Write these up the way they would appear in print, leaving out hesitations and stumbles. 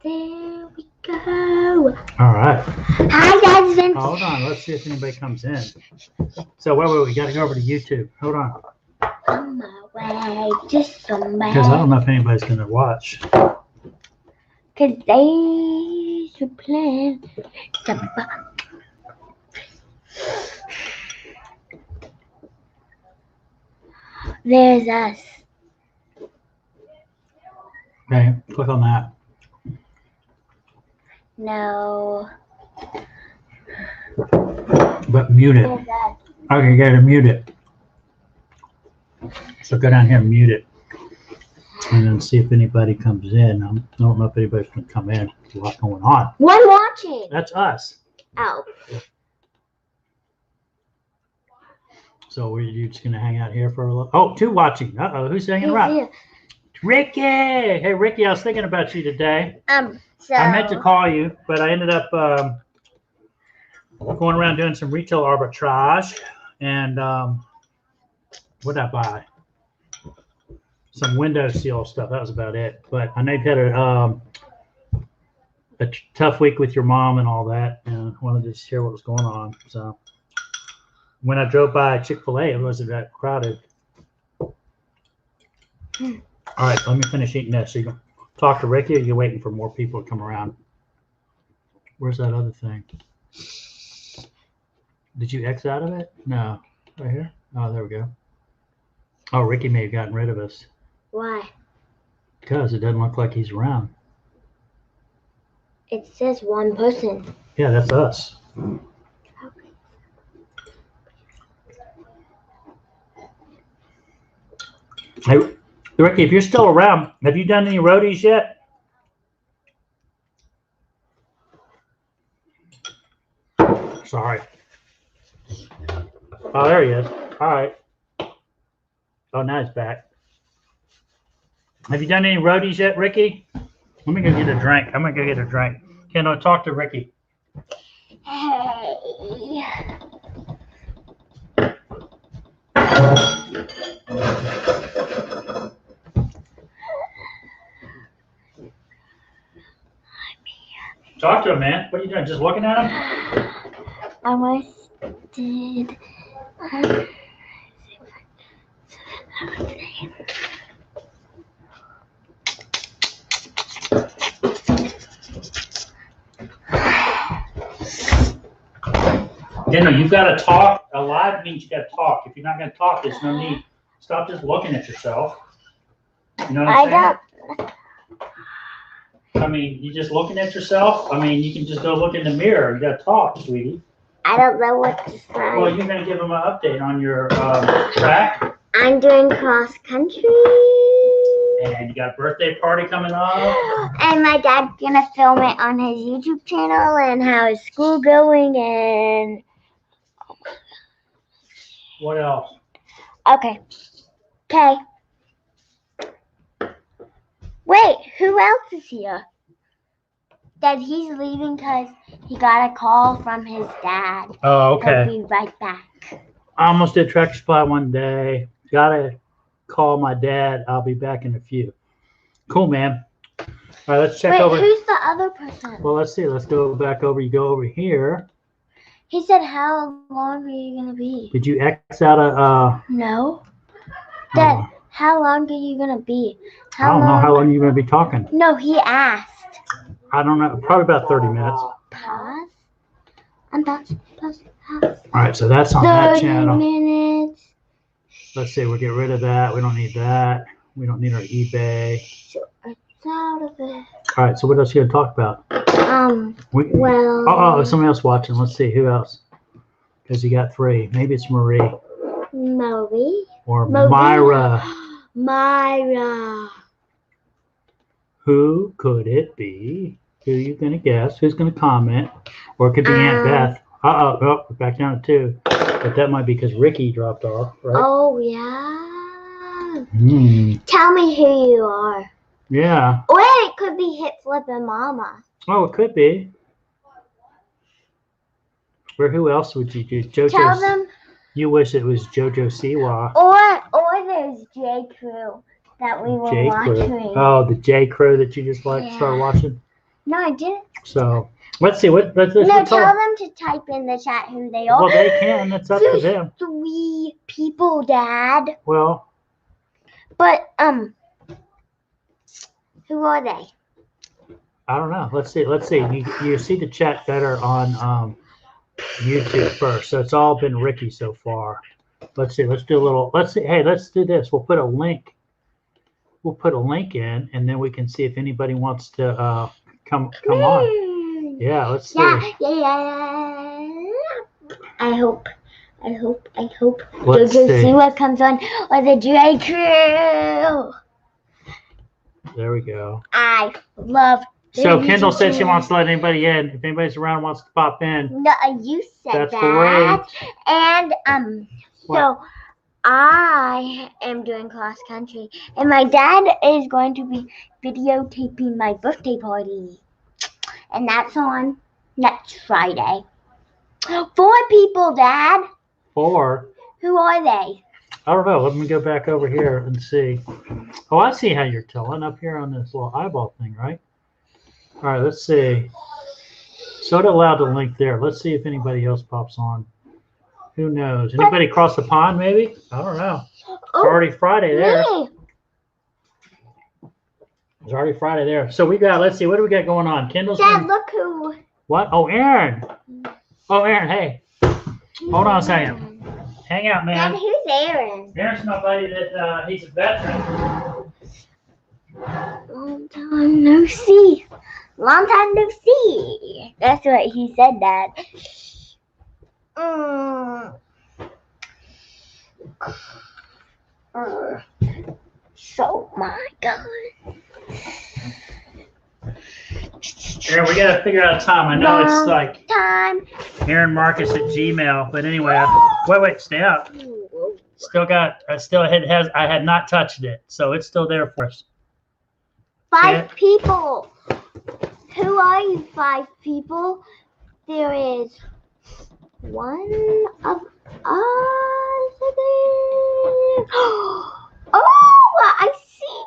There we go. All right. Hi, guys. Vince. Hold on. Let's see if anybody comes in. So, wait. We got to go over to YouTube. Hold on. On my way to somebody. Because I don't know if anybody's going to watch. Because they should plan. There's us. Okay. Click on that. No. But mute it. There's us. Okay, you got to mute it. So go down here and mute it. And then see if anybody comes in. I don't know if anybody's going to come in. There's a lot going on. One watching. That's us. Oh. So were you just going to hang out here for a little? Oh, two watching. Uh-oh. Who's hanging around? Yeah. Ricky. Hey, Ricky, I was thinking about you today. So. I meant to call you, but I ended up going around doing some retail arbitrage. And what did I buy? Some window seal stuff. That was about it. But I know you had a tough week with your mom and all that, and I wanted to just hear what was going on. So when I drove by Chick-fil-A, it wasn't that crowded. All right, let me finish eating this. So you can talk to Ricky, or you're waiting for more people to come around? Where's that other thing? Did you X out of it? No. Right here? Oh, there we go. Oh, Ricky may have gotten rid of us. Why? Because it doesn't look like he's around. It says one person. Yeah, that's us. Hey, Ricky, if you're still around, have you done any roadies yet? Sorry. Oh, there he is. All right. Oh, now he's back. Have you done any roadies yet, Ricky? Let me go get a drink. I'm going to go get a drink. Kendall, talk to Ricky. Hey. Talk to him, man. What are you doing? Just looking at him? I was did. Kendall, you've got to talk. Alive means you got to talk. If you're not going to talk, there's no need. Stop just looking at yourself. You know what I'm saying? I mean, you just looking at yourself? I mean, you can just go look in the mirror. You got to talk, sweetie. I don't know what to say. Well, you're going to give them an update on your track. I'm doing cross country. And you got a birthday party coming up. And my dad's gonna film it on his YouTube channel and how is school going and What else? okay. Wait, who else is here? That he's leaving because he got a call from his dad. Oh, okay. He'll be right back. I almost did Tractor Supply one day. Gotta call my dad. I'll be back in a few. Cool, man. All right, let's check over. Who's the other person? Well, let's see. Let's go back over. You go over here. He said, how long are you going to be? Did you X out a... No. Dad, how long are you going to be? I don't know how long you're going to be talking. No, he asked. I don't know. Probably about 30 minutes. Pause. And pause. All right, so that's on that channel. 30 minutes. Let's see. We'll get rid of that. We don't need that. We don't need our eBay. So it's out of it. All right, so what else are you going to talk about? Well. Oh, somebody else watching. Let's see. Who else? Because you got 3. Maybe it's Marie. Marie? Or Myra. Myra. Who could it be? Who are you going to guess? Who's going to comment? Or it could be Aunt Beth. Oh, we're back down to 2. But that might be because Ricky dropped off, right? Oh, yeah. Mm. Tell me who you are. Yeah. Or it could be Hip Flip and Mama. Oh, it could be. Or who else would you do? JoJo. Tell them. You wish it was JoJo Siwa. Or there's J. Crew that we were watching. Oh, the J. Crew that you just started watching? No, I didn't. So let's see. Let's No, tell tell them to type in the chat who they are. Well, they can. It's up to There's them. 3 people, Dad. Well, But who are they? I don't know. Let's see. Let's see. You see the chat better on YouTube first. So it's all been Ricky so far. Let's see. Let's do a little. Let's see. Hey, let's do this. We'll put a link. We'll put a link in, and then we can see if anybody wants to come on. Yeah. Let's see. Yeah. I hope. Let's see what comes on. Or the J Crew. There we go. I love. So Kendall said she wants to let anybody in. If anybody's around wants to pop in. No, you said That's that. great. And What? so I am doing cross country, and my dad is going to be videotaping my birthday party, and that's on next Friday. 4 people, Dad. 4. Who are they? I don't know. Let me go back over here and see. Oh, I see how you're telling up here on this little eyeball thing, right? All right, let's see. So it allowed the link there. Let's see if anybody else pops on. Who knows? Anybody across the pond, maybe? I don't know. It's already Friday there. Me. It's already Friday there. So we got, let's see, what do we got going on? Kendall's Dad, been, look who. what? Oh, Aaron. Oh, Aaron, hey. Hold on a second. Hang out, Dad, man. who's Aaron? Aaron's my buddy that he's a veteran. Long time no see. Long time no see. That's what he said, Dad. So, my God. Aaron, we got to figure out a time. I know it's like Time. Aaron Marcus at Gmail, but anyway, wait, stay up. Still got, I had not touched it, so it's still there for us. 5 people. Who are you, 5 people? There is one of us. Oh, I see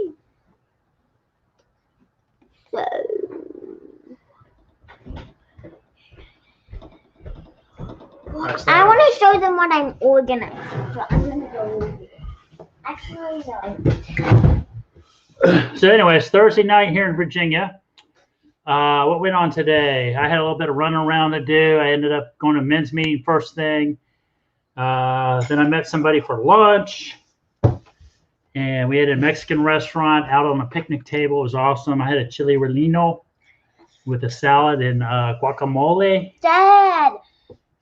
me. So. I want to show them what I'm organizing. So I'm going to go. Actually, no. So anyways, Thursday night here in Virginia. What went on today? I had a little bit of running around to do. I ended up going to a men's meeting first thing. Then I met somebody for lunch. And we had a Mexican restaurant out on a picnic table. It was awesome. I had a chili relleno with a salad and guacamole. Dad.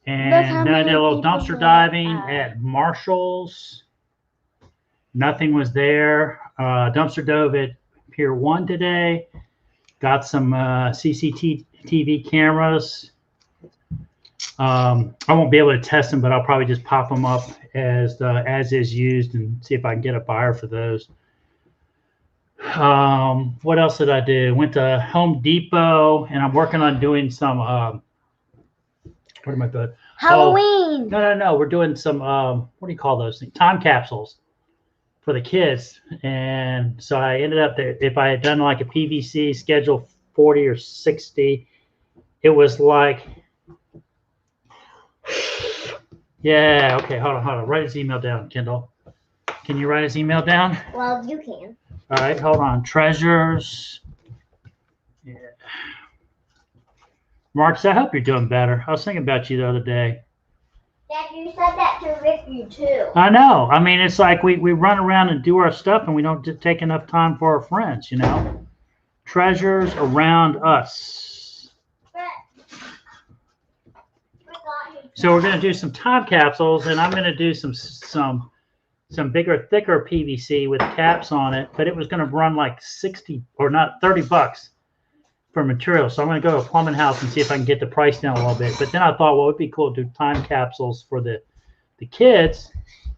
And then I did a little dumpster diving at Marshall's. Nothing was there. Dumpster dove at Pier 1 today. Got some CCTV cameras. I won't be able to test them, but I'll probably just pop them up as is used and see if I can get a buyer for those. What else did I do? Went to Home Depot, and I'm working on doing some. What am I doing? Halloween. Oh, no. We're doing some. What do you call those things? Time capsules for the kids. And so I ended up that if I had done like a PVC schedule 40 or 60, it was like. Yeah, okay, hold on. Write his email down, Kendall. Can you write his email down? Well, you can. All right, hold on. Treasures. Yeah. Marcus, I hope you're doing better. I was thinking about you the other day. Dad, you said that to Ricky, too. I know. I mean, it's like we run around and do our stuff, and we don't take enough time for our friends, you know? Treasures around us. So we're going to do some time capsules, and I'm going to do some bigger, thicker PVC with caps on it, but it was going to run like 60 or not $30 for material. So I'm going to go to a plumbing house and see if I can get the price down a little bit. But then I thought, well, it'd be cool to do time capsules for the kids.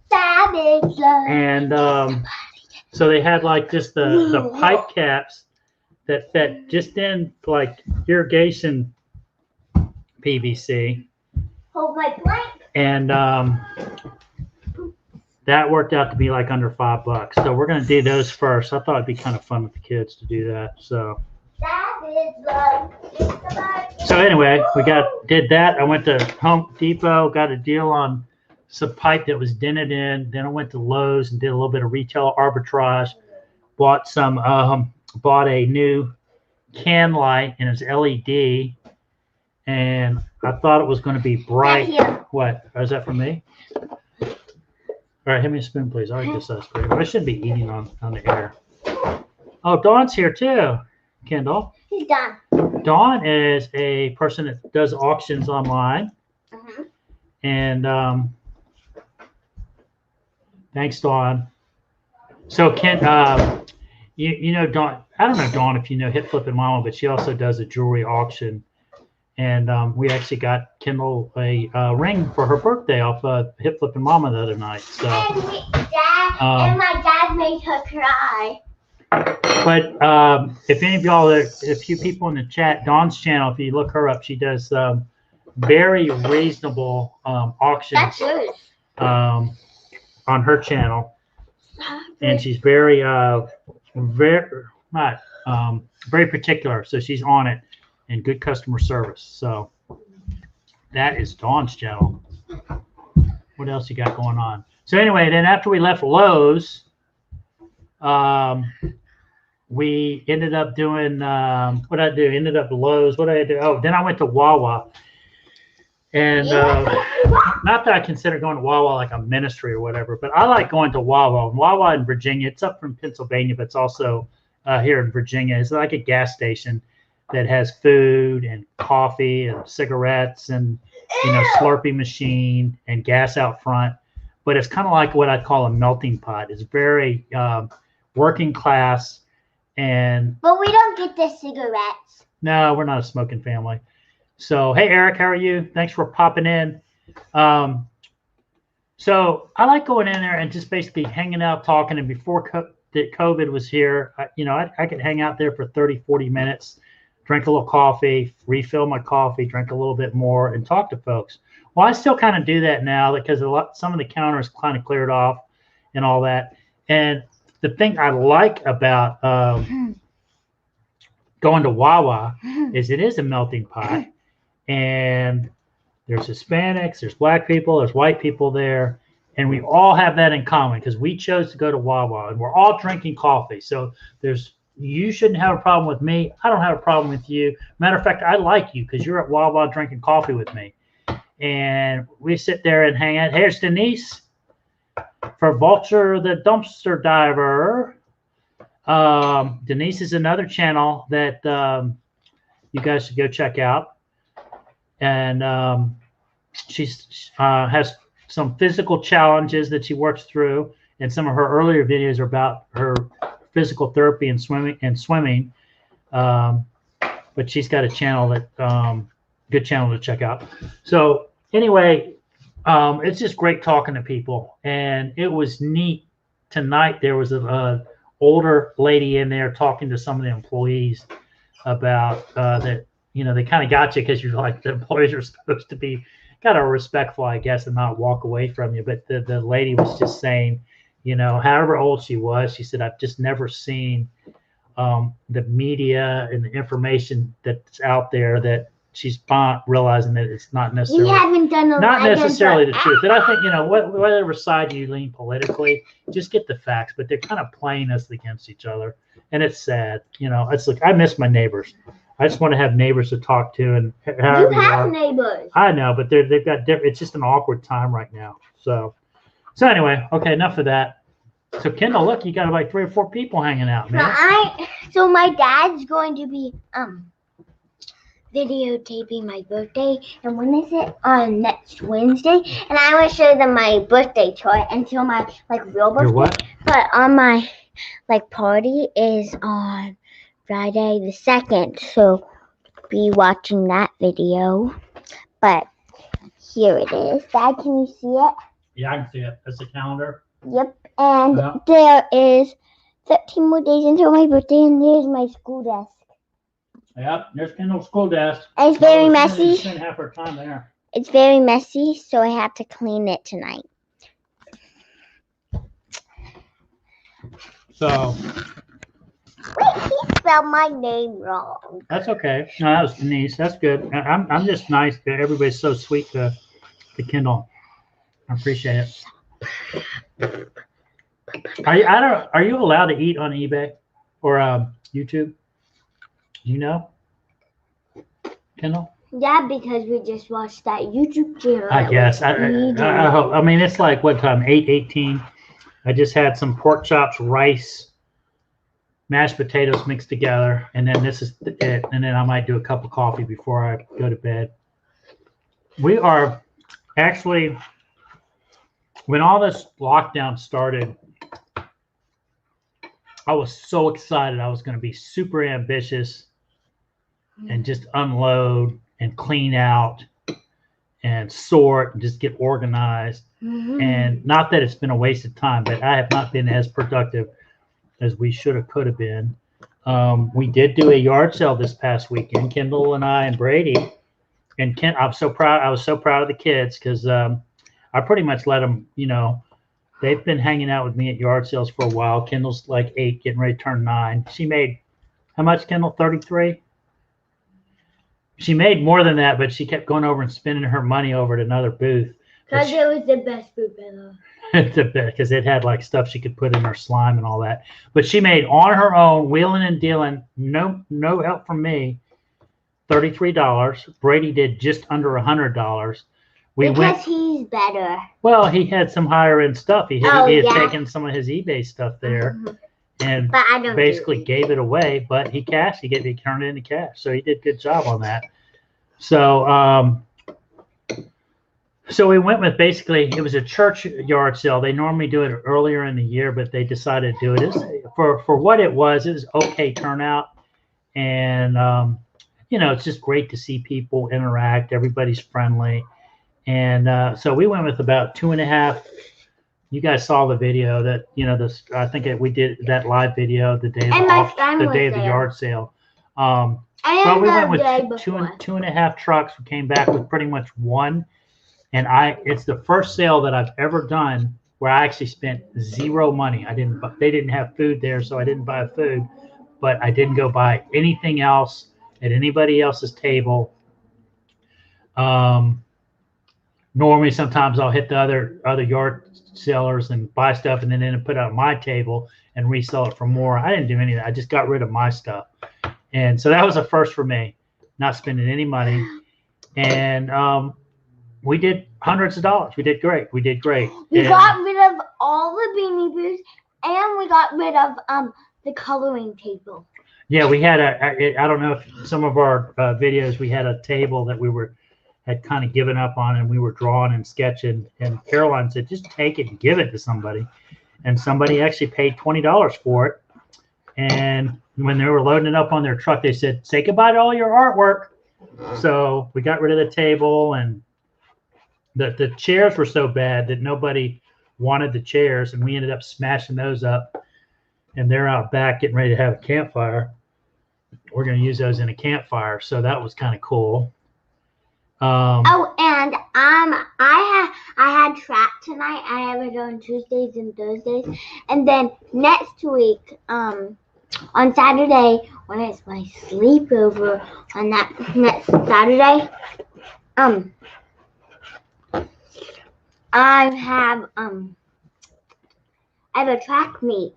Savage. And so they had like just the pipe caps that fit just in like irrigation PVC. Hold my plank. And that worked out to be like under $5. So we're going to do those first. I thought it'd be kind of fun with the kids to do that. So So anyway, we did that. I went to Home Depot, got a deal on some pipe that was dented in. Then I went to Lowe's and did a little bit of retail arbitrage. Bought a new can light, and it's LED. And I thought it was going to be bright. What? Oh, is that for me? All right, hand me a spoon, please. I like this spoon. I shouldn't be eating on the air. Oh, Dawn's here too, Kendall. Who's Dawn? Dawn is a person that does auctions online. And thanks, Dawn. So, you know Dawn. I don't know Dawn if you know Hip Flippin' Mama, but she also does a jewelry auction. And we actually got Kendall a ring for her birthday off Hip Flippin' Mama the other night. So, and my dad made her cry. But if any of y'all, a few people in the chat, Dawn's channel, if you look her up, she does very reasonable auctions. That's yours. On her channel, and she's very particular. So she's on it and good customer service. So that is Dawn's channel. What else you got going on? So anyway, then after we left Lowe's, we ended up doing what did I do? Ended up Lowe's. What did I do? Oh, then I went to Wawa. And not that I consider going to Wawa like a ministry or whatever, but I like going to Wawa. Wawa in Virginia, it's up from Pennsylvania, but it's also here in Virginia. It's like a gas station that has food and coffee and cigarettes and, Slurpee machine and gas out front. But it's kind of like what I'd call a melting pot. It's very working class. But we don't get the cigarettes. No, we're not a smoking family. So, hey, Eric, how are you? Thanks for popping in. So I like going in there and just basically hanging out, talking. And before COVID was here, I could hang out there for 30, 40 minutes, drink a little coffee, refill my coffee, drink a little bit more, and talk to folks. Well, I still kind of do that now because some of the counters kind of cleared off and all that. And the thing I like about going to Wawa is it is a melting pot. And there's Hispanics, there's black people, there's white people there. And we all have that in common because we chose to go to Wawa and we're all drinking coffee. So you shouldn't have a problem with me. I don't have a problem with you. Matter of fact, I like you because you're at Wawa drinking coffee with me. And we sit there and hang out. Here's Denise for Vulture, the dumpster diver. Denise is another channel that you guys should go check out. And she has some physical challenges that she works through, and some of her earlier videos are about her physical therapy and swimming. But she's got a channel good channel to check out. So anyway, it's just great talking to people, and it was neat tonight. There was a older lady in there talking to some of the employees about that. They kind of got you because you're like, the employees are supposed to be kind of respectful, I guess, and not walk away from you. But the lady was just saying, however old she was, she said, I've just never seen the media and the information that's out there that she's realizing that it's not necessarily, not necessarily the truth. And I think, whatever side you lean politically, just get the facts. But they're kind of playing us against each other. And it's sad. It's like, I miss my neighbors. I just want to have neighbors to talk to, and you have neighbors. I know, but they've got different. It's just an awkward time right now. So anyway, okay, enough of that. So Kendall, look, you got like 3 or 4 people hanging out, man. So my dad's going to be videotaping my birthday, and when is it? On next Wednesday, and I want to show them my birthday toy until my real birthday. Your what? But on my party is on Friday the 2nd, so be watching that video. But here it is. Dad, can you see it? Yeah, I can see it. That's the calendar. Yep. And there is 13 more days until my birthday, and there's my school desk. Yep, there's Kendall's school desk. And it's very messy. Spend half her time there. It's very messy, so I have to clean it tonight. So. Wait, he's spelled my name wrong. That's okay. No, that was Denise. That's good. I'm just nice. Everybody's so sweet to Kendall. I appreciate it. Are you allowed to eat on eBay or YouTube? Do you know, Kendall? Yeah, because we just watched that YouTube channel. I guess. I hope. I mean, it's like what time? 8:18. I just had some pork chops, rice, mashed potatoes mixed together, and then this is it. And then I might do a cup of coffee before I go to bed. We are actually, when all this lockdown started, I was so excited. I was going to be super ambitious and just unload and clean out and sort and just get organized. And not that it's been a waste of time, but I have not been as productive as we should have, could have been. We did do a yard sale this past weekend, Kendall and I and Brady. And Ken, I'm so proud. I was so proud of the kids because I pretty much let them, they've been hanging out with me at yard sales for a while. Kendall's like 8, getting ready to turn 9. She made, how much, Kendall? 33? She made more than that, but she kept going over and spending her money over at another booth. Because it was the best booth ever. Because it had like stuff she could put in her slime and all that. But she made on her own, wheeling and dealing, no help from me, $33. Brady did just under $100. Because he's better. Well, he had some higher end stuff. He had taken some of his eBay stuff there and basically gave it away. But he turned it into cash. So he did a good job on that. So we went with basically, it was a church yard sale. They normally do it earlier in the year, but they decided to do it. For what it was okay turnout. And, it's just great to see people interact. Everybody's friendly. And so we went with about 2.5. You guys saw the video that, I think we did that live video the day of the yard sale. But we went with 2.5 trucks. We came back with pretty much one. And it's the first sale that I've ever done where I actually spent zero money. They didn't have food there, so I didn't buy food, but I didn't go buy anything else at anybody else's table. Normally, sometimes I'll hit the other yard sellers and buy stuff and then put it on my table and resell it for more. I didn't do any of that. I just got rid of my stuff. And so that was a first for me, not spending any money. And we did hundreds of dollars. We did great. We got rid of all the beanie boots, and we got rid of the coloring table. Yeah, we had I don't know if some of our videos, we had a table that we had kind of given up on, and we were drawing and sketching. And Caroline said, just take it and give it to somebody. And somebody actually paid $20 for it. And when they were loading it up on their truck, they said, say goodbye to all your artwork. So we got rid of the table, and the chairs were so bad that nobody wanted the chairs, and we ended up smashing those up. And they're out back getting ready to have a campfire. We're going to use those in a campfire, so that was kind of cool. And I had track tonight. I have it on Tuesdays and Thursdays, and then next week, on Saturday, when it's my sleepover on that next Saturday, I have a track meet.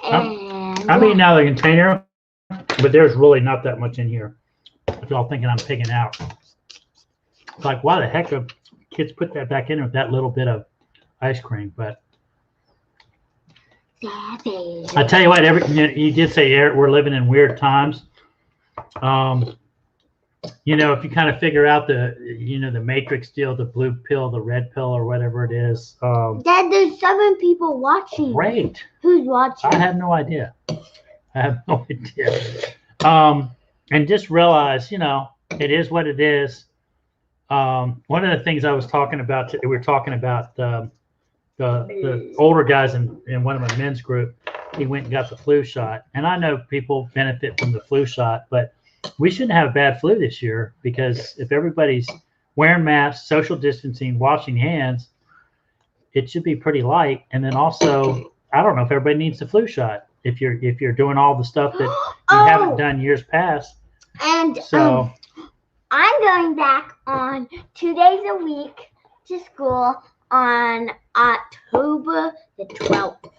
And I'm eating out of the container, but there's really not that much in here. If y'all thinking I'm picking out. It's like, why the heck do kids put that back in with that little bit of ice cream? But I tell you what, you did say we're living in weird times. If you kind of figure out the Matrix deal, the blue pill, the red pill, or whatever it is. Dad, there's 7 people watching. Great. Who's watching? I have no idea. And just realize, it is what it is. One of the things I was talking about, we were talking about the older guys in one of my men's group. He went and got the flu shot. And I know people benefit from the flu shot, but we shouldn't have a bad flu this year, because if everybody's wearing masks, social distancing, washing hands, it should be pretty light. And then also, I don't know if everybody needs the flu shot. if you're doing all the stuff that you haven't done years past. And so I'm going back on 2 days a week to school on October the 12th.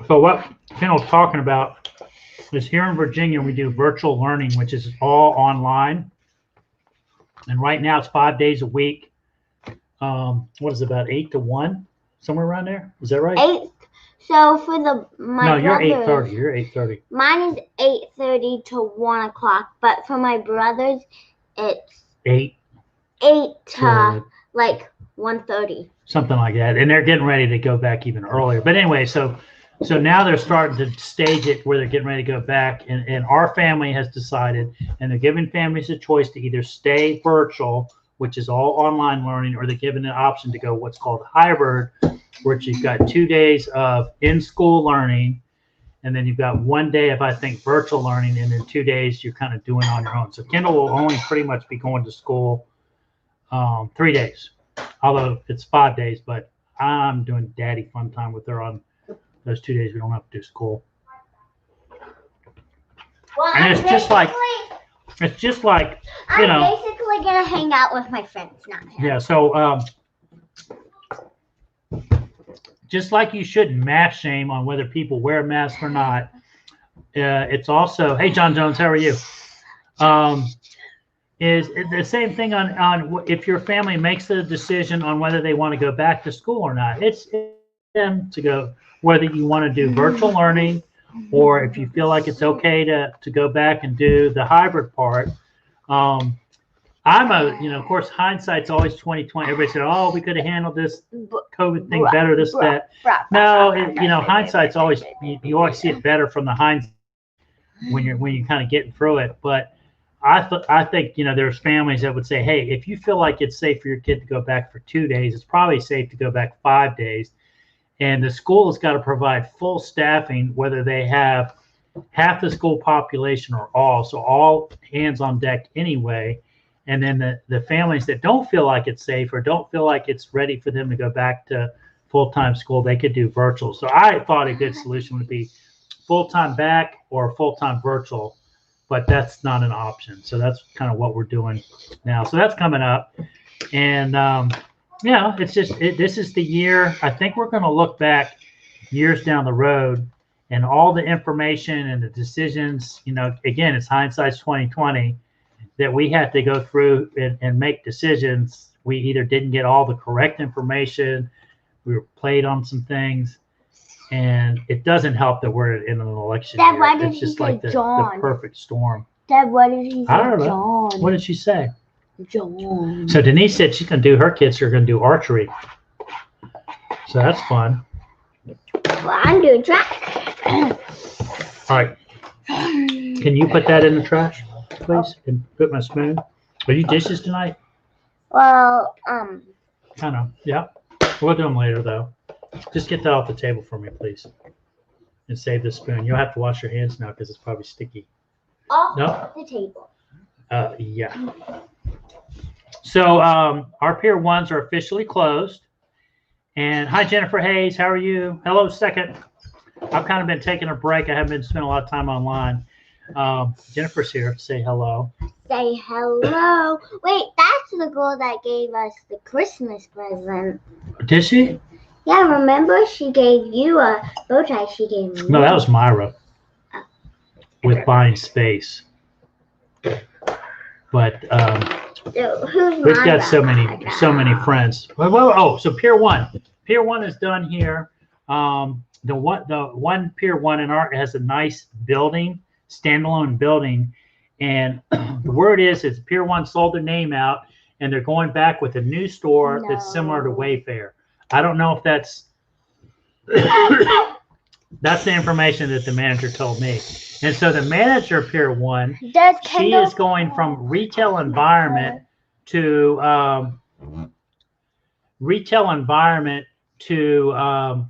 So what Kendall's talking about is here in Virginia, we do virtual learning, which is all online. And right now it's 5 days a week. What is it, about 8 to 1? Somewhere around there? Is that right? 8. So for No, you're 8:30. You're 8:30. Mine is 8:30 to 1 o'clock. But for my brothers, it's 8 to like 1:30. Something like that. And they're getting ready to go back even earlier. But anyway, so now they're starting to stage it where they're getting ready to go back. And our family has decided, and they're giving families a choice to either stay virtual, which is all online learning, or they're given an option to go what's called hybrid, which you've got 2 days of in-school learning, and then you've got 1 day of, I think, virtual learning, and then 2 days you're kind of doing on your own. So Kendall will only pretty much be going to school 3 days, although it's 5 days, but I'm doing daddy fun time with her on those 2 days we don't have to do school. Well, and it's just like you know. I'm basically gonna hang out with my friends, not him. Yeah. So just like you shouldn't mask shame on whether people wear masks or not, it's also, hey John Jones, how are you? Is the same thing on if your family makes the decision on whether they want to go back to school or not. It's them to go, whether you want to do virtual learning or if you feel like it's okay to go back and do the hybrid part. Of course, hindsight's always 20/20. Everybody said, "Oh, we could have handled this COVID thing better, this, that." No, hindsight's always, you always see it better from the hindsight when you're kind of getting through it. But I think there's families that would say, "Hey, if you feel like it's safe for your kid to go back for 2 days, it's probably safe to go back 5 days." And the school has got to provide full staffing, whether they have half the school population or all. So all hands on deck anyway. And then the families that don't feel like it's safe or don't feel like it's ready for them to go back to full-time school, they could do virtual. So I thought a good solution would be full-time back or full-time virtual, but that's not an option. So that's kind of what we're doing now. So that's coming up. And, it's just, this is the year. I think we're going to look back years down the road and all the information and the decisions, again, it's hindsight's 20/20, that we had to go through and make decisions. We either didn't get all the correct information, we were played on some things, and it doesn't help that we're in an election Dad, year. why did it's just he like say the John? perfect storm. Dad, what did he say? I don't know. John. What did she say? John. So Denise said she's going to do, her kids are going to do archery. So that's fun. Well, I'm doing track. All right. Can you put that in the trash, please? And put my spoon. Are you dishes tonight? Well, Kind of. Yeah. We'll do them later, though. Just get that off the table for me, please. And save the spoon. You'll have to wash your hands now because it's probably sticky. off No? the table. Yeah. So our Pier 1s are officially closed. And hi, Jennifer Hayes. How are you? Hello, second. I've kind of been taking a break. I haven't been spending a lot of time online. Jennifer's here. Say hello. Say hello. Wait, that's the girl that gave us the Christmas present. Did she? Yeah, remember she gave you a bow tie. She gave me. No, that was Myra. Oh. With buying space. But Who's we've got Myra? so many friends. So Pier 1. Pier 1 is done here. The one Pier 1 in art has a nice building, standalone building, and the word is Pier 1 sold their name out, and they're going back with a new store that's similar to Wayfair. I don't know if that's that's the information that the manager told me. And so the manager of Pier 1, she is going from retail environment to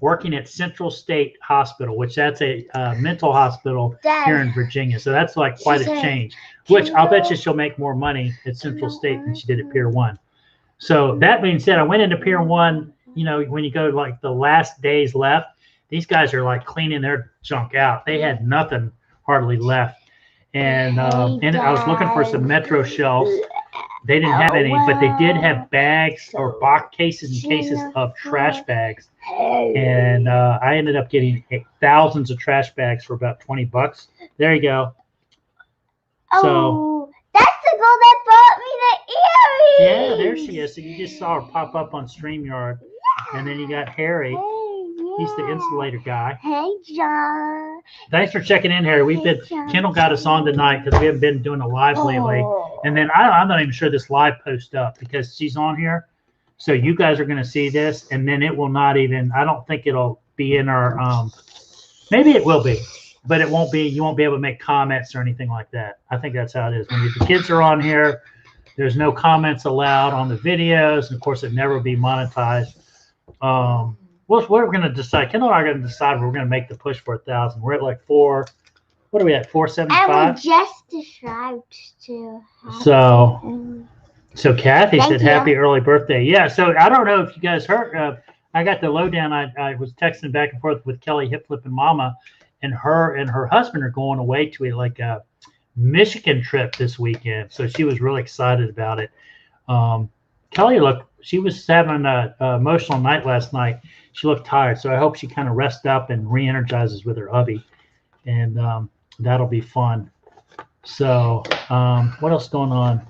working at Central State Hospital, which that's a mental hospital here in Virginia. So that's like quite a change, which I'll bet you she'll make more money at Central State than she did at Pier 1. So that being said, I went into Pier 1, when you go like the last days left, These guys are like cleaning their junk out. They had nothing hardly left. And I was looking for some Metro shelves. They didn't have any, but they did have bags or box cases and cases of trash bags. And I ended up getting thousands of trash bags for about $20. There you go. So that's the girl that brought me the earrings. Yeah, there she is. So you just saw her pop up on StreamYard. And then you got Harry. He's the insulator guy. Hey, John. Thanks for checking in, Harry. Kendall got us on tonight because we haven't been doing a live lately. And then I'm not even sure this live post up because she's on here. So you guys are going to see this, and then it will not even, I don't think it'll be in our, maybe it will be, but it won't be, you won't be able to make comments or anything like that. I think that's how it is. When the kids are on here, there's no comments allowed on the videos. And of course, it never will be monetized. We're going to decide. Kendall and I are going to decide we're going to make the push for 1,000. We're at like what are we at? 475. And we just subscribed to. So Kathy said, "Happy early birthday." Yeah. So I don't know if you guys heard. I got the lowdown. I was texting back and forth with Kelly Hip Flipping Mama, and her husband are going away to a Michigan trip this weekend. So she was really excited about it. Kelly she was having an emotional night last night. She looked tired, so I hope she kind of rests up and re-energizes with her hubby, and that'll be fun. So what else going on?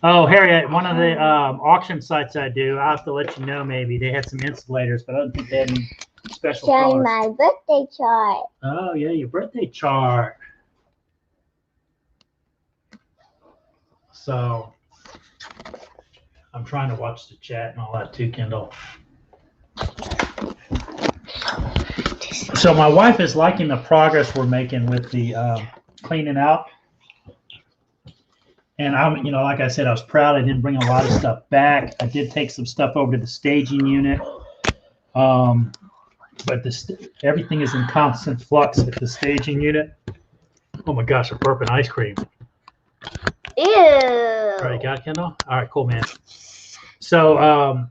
Oh, Harry, one of the auction sites I do, I'll have to let you know maybe. They had some insulators, but I don't think they had any special showing colors. My birthday chart. Oh, yeah, your birthday chart. So I'm trying to watch the chat and all that too, Kendall. So my wife is liking the progress we're making with the cleaning out. And I'm, like I said, I was proud. I didn't bring a lot of stuff back. I did take some stuff over to the staging unit. But everything is in constant flux at the staging unit. Oh my gosh, I'm burping ice cream. Ew. All right, got it, Kendall? All right, cool, man. So,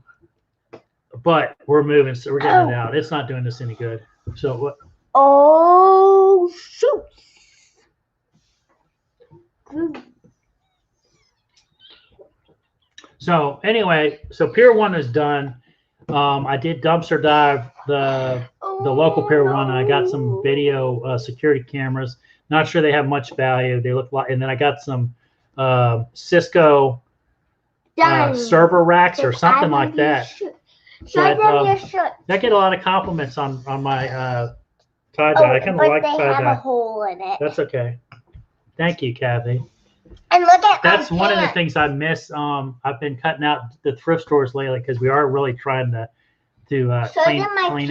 but we're moving, so we're getting it out. It's not doing this any good. So what? Oh, shoot. So anyway, so Pier 1 is done. I did dumpster dive the local Pier 1. And I got some video security cameras. Not sure they have much value. They look like, and then I got some Cisco server racks or something like that. But, I get a lot of compliments on my tie-dye. I kind of like tie-dye. Have a hole in it. That's okay. Thank you, Kathy. And look at that's one of the things I miss. I've been cutting out the thrift stores lately because we are really trying to clean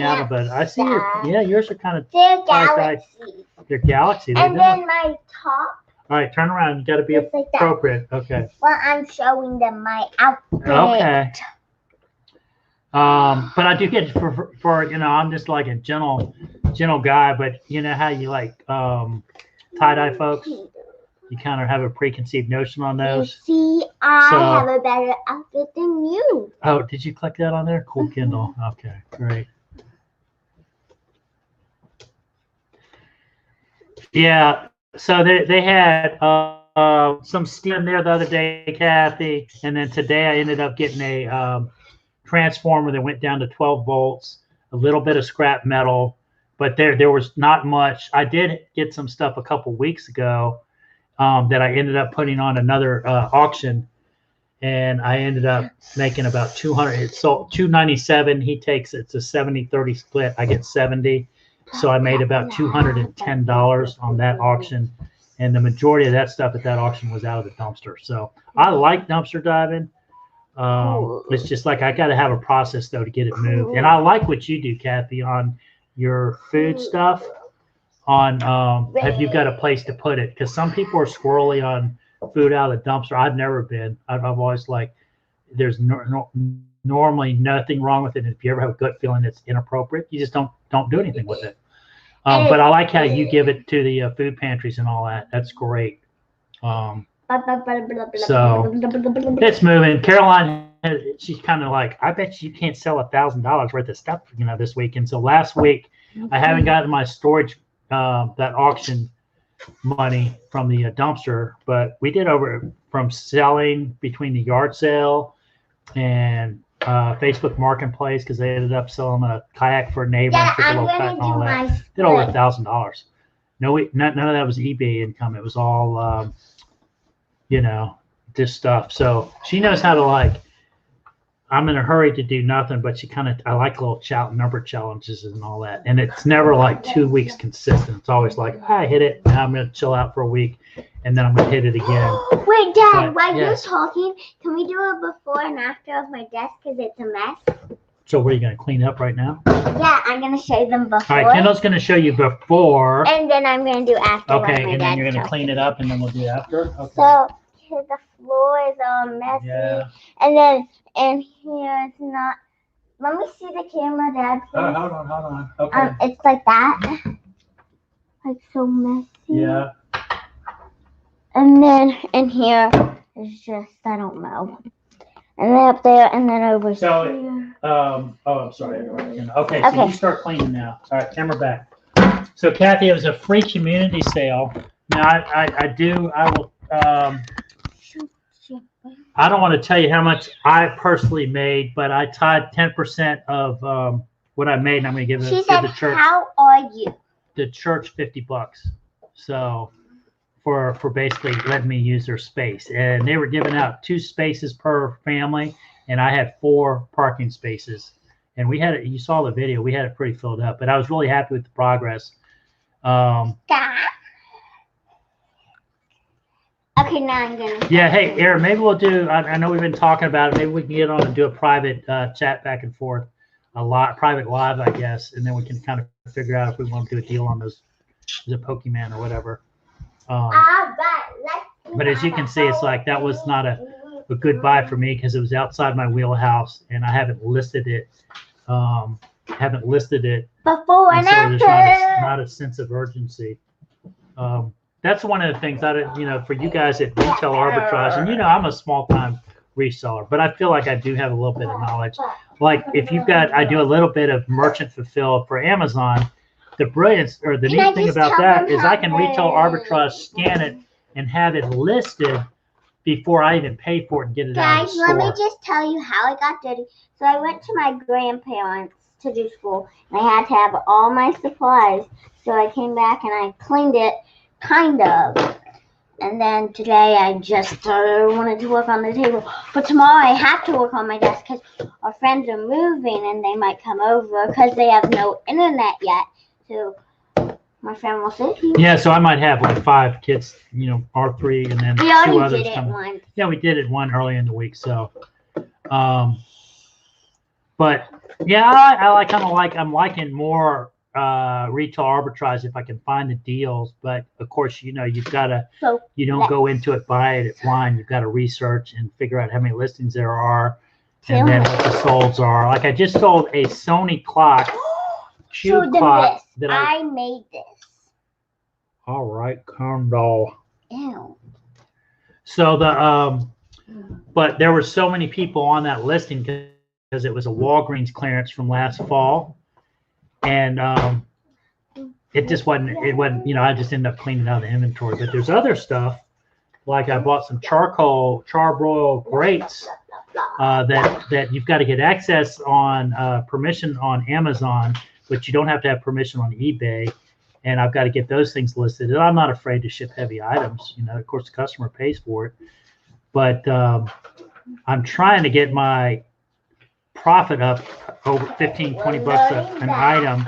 out. But I see yours are kind of Galaxy. They're Galaxy. And then my top. All right, turn around. You got to be appropriate. Okay. Well, I'm showing them my outfit. Okay. But I do get for I'm just like a gentle guy. But you know how you like tie-dye folks. You kind of have a preconceived notion on those. You see, I have a better outfit than you. Oh, did you click that on there? Cool, Kendall. Okay, great. Yeah, so they had some steam there the other day, Kathy, and then today I ended up getting a transformer that went down to 12 volts, a little bit of scrap metal, but there was not much. I did get some stuff a couple weeks ago. That I ended up putting on another auction, and I ended up making about 200. It sold $297. He takes it's a 70-30 split. I get 70, so I made about $210 on that auction, and the majority of that stuff at that auction was out of the dumpster. So I like dumpster diving. It's just like I got to have a process though to get it moved, and I like what you do, Kathy, on your food stuff. Have you got a place to put it? Because some people are squirrely on food out of the dumpster. I've never been. I've always there's normally nothing wrong with it. And if you ever have a gut feeling it's inappropriate, you just don't do anything with it. But I like how you give it to the food pantries and all that. That's great. So it's moving. Caroline she's kind of like, I bet you can't sell $1,000 worth of stuff, this week. And so last week, I haven't gotten my storage, that auction money from the dumpster, but we did from selling between the yard sale and Facebook Marketplace, because they ended up selling a kayak for a neighbor and took a little cut and all that. Did over $1,000. No, none of that was eBay income. It was all, this stuff. So she knows how to I'm in a hurry to do nothing, but I like little number challenges and all that. And it's never 2 weeks consistent. It's always I hit it, now I'm going to chill out for a week, and then I'm going to hit it again. Wait, Dad, while you're talking, can we do a before and after of my desk because it's a mess? So what are you going to clean up right now? Yeah, I'm going to show them before. All right, Kendall's going to show you before. And then I'm going to do after. Okay, and then you're going to clean it up, and then we'll do after? Okay. So the floor is all messy. Yeah. And here it's not. Let me see the camera, Dad. Oh, hold on. Okay. It's like that. So messy. Yeah. And then in here is just, I don't know. And then up there, and then over here. I'm sorry. Okay, so you start cleaning now. All right, camera back. So Kathy, it was a free community sale. Now I don't want to tell you how much I personally made, but I tied 10% of what I made, and I'm going to give the church. How are you? The church $50. So for basically letting me use their space, and they were giving out 2 spaces per family, and I had 4 parking spaces, and we had it. You saw the video. We had it pretty filled up, but I was really happy with the progress. Okay, now I'm gonna. Yeah, hey, Aaron, maybe we'll do. I know we've been talking about it. Maybe we can get on and do a private chat back and forth, private live, I guess, and then we can kind of figure out if we want to do a deal on those, the Pokemon or whatever. But as you can see, it's that was not a good buy for me because it was outside my wheelhouse, and I haven't listed it. Before and so after. There's not a sense of urgency. That's one of the things that, for you guys at Retail Arbitrage, and I'm a small time reseller, but I feel like I do have a little bit of knowledge. If you've got, I do a little bit of merchant fulfilled for Amazon. The brilliance or the neat thing about that is I can Retail Arbitrage, scan it, and have it listed before I even pay for it and get it out of the store. Guys, let me just tell you how I got dirty. So I went to my grandparents to do school, and I had to have all my supplies. So I came back and I cleaned it. Kind of. And then today I just wanted to work on the table. But tomorrow I have to work on my desk because our friends are moving and they might come over because they have no internet yet. So my friend will sit here. Yeah, so I might have 5 kids, our 3 and then 2 others did it coming. once. Yeah, we did it one early in the week. So, but yeah, I'm liking more Retail Arbitrage if I can find the deals, but of course you've got to don't go into it, buy it blind. You've got to research and figure out how many listings there are, and then what the solds are. I just sold a Sony clock, cube clock that I made this. All right, Kendall. Ew. So but there were so many people on that listing because it was a Walgreens clearance from last fall. And it wasn't, I just ended up cleaning out the inventory. But there's other stuff, I bought some charbroil grates that you've got to get access on, permission on Amazon, but you don't have to have permission on eBay. And I've got to get those things listed. And I'm not afraid to ship heavy items. Of course, the customer pays for it. But I'm trying to get my profit up over $15-20 an item.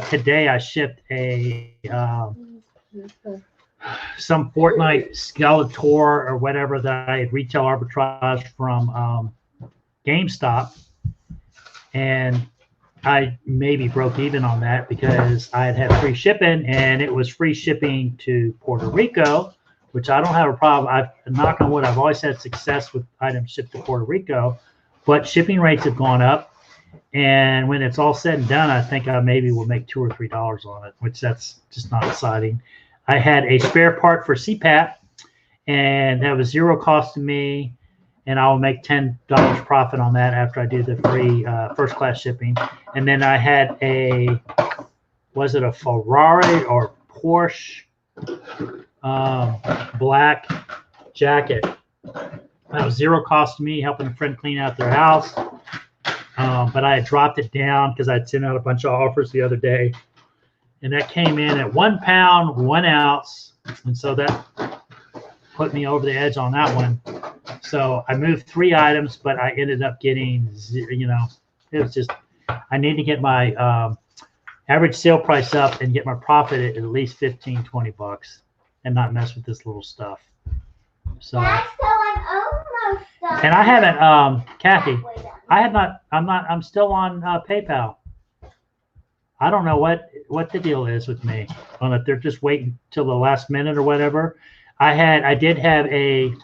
Today I shipped some Fortnite Skeletor or whatever that I had Retail Arbitrage from GameStop, and I maybe broke even on that because I had free shipping, and it was free shipping to Puerto Rico, which I don't have a problem. Knock on wood, I've always had success with items shipped to Puerto Rico, but shipping rates have gone up. And when it's all said and done, I think I maybe will make $2 or $3 on it, which that's just not exciting. I had a spare part for CPAP, and that was zero cost to me. and I'll make $10 profit on that after I do the free first class shipping. And then I had was it a Ferrari or Porsche black jacket. That was zero cost to me, helping a friend clean out their house. But I had dropped it down because I'd sent out a bunch of offers the other day. And that came in at 1 pound, 1 ounce. And so that put me over the edge on that one. So I moved 3 items, but I ended up getting, it was just, I need to get my average sale price up and get my profit at least 15, 20 bucks and not mess with this little stuff. So, That's so I'm almost done. and I haven't, Kathy, I'm still on PayPal. I don't know what the deal is with me on it. They're just waiting till the last minute or whatever. I did have a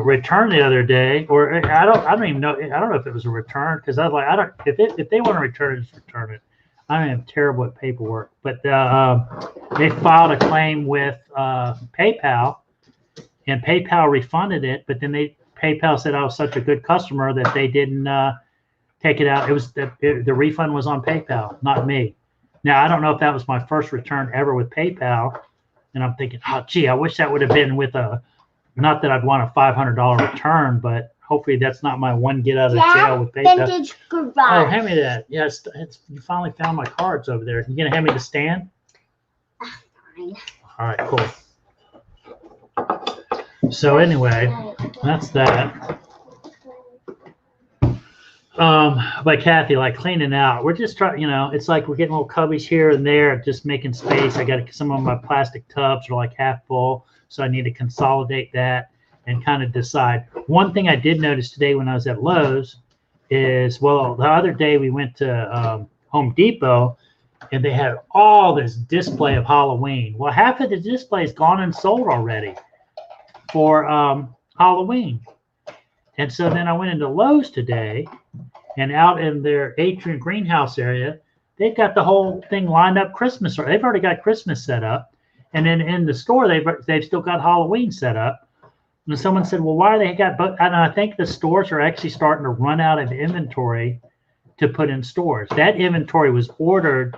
return the other day, or I don't even know. I don't know if it was a return because I was like, if they want to return it, just return it. I am terrible at paperwork, but they filed a claim with PayPal, and PayPal refunded it. But then PayPal said I was such a good customer that they didn't take it out. It was the refund was on PayPal, not me. Now I don't know if that was my first return ever with PayPal, and I'm thinking, oh gee, I wish that would have been with not that I'd want a $500 return, but hopefully that's not my one get out of jail with PayPal. Vintage garage. Oh, hand me that. Yes, you finally found my cards over there. You gonna hand me the stand? Fine. All right, cool. So anyway, that's that. But Kathy, like cleaning out, we're just trying, it's like we're getting little cubbies here and there, just making space. I got some of my plastic tubs are like half full, so I need to consolidate that and kind of decide. One thing I did notice today when I was at Lowe's is, well, the other day we went to Home Depot and they had all this display of Halloween. Well, half of the display is gone and sold already for Halloween. And so then I went into Lowe's today, and out in their atrium greenhouse area, they've got the whole thing lined up Christmas. They've already got Christmas set up. And then in the store, they've still got Halloween set up. And someone said, well, why they got both? And I think the stores are actually starting to run out of inventory to put in stores. That inventory was ordered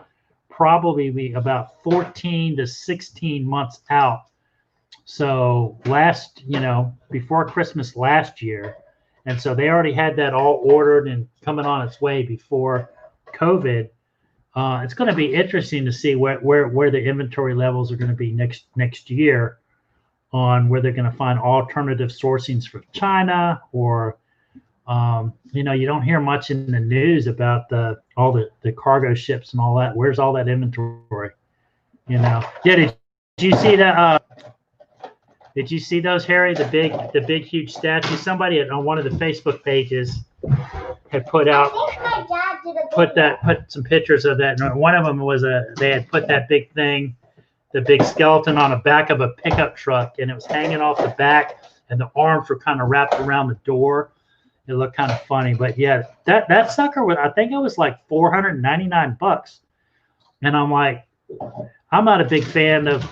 probably about 14 to 16 months out. So before Christmas last year. And so they already had that all ordered and coming on its way before COVID. It's going to be interesting to see where the inventory levels are going to be next year, on where they're going to find alternative sourcings for China, or you don't hear much in the news about all the cargo ships and all that. Where's all that inventory? Yeah, did you see that? Did you see those, Harry? The big huge statue. Somebody on one of the Facebook pages had put out, put some pictures of that. And one of them was they had put that big thing, the big skeleton, on the back of a pickup truck, and it was hanging off the back, and the arms were kind of wrapped around the door. It looked kind of funny, but yeah, that sucker was, I think it was like $499. And I'm like, I'm not a big fan of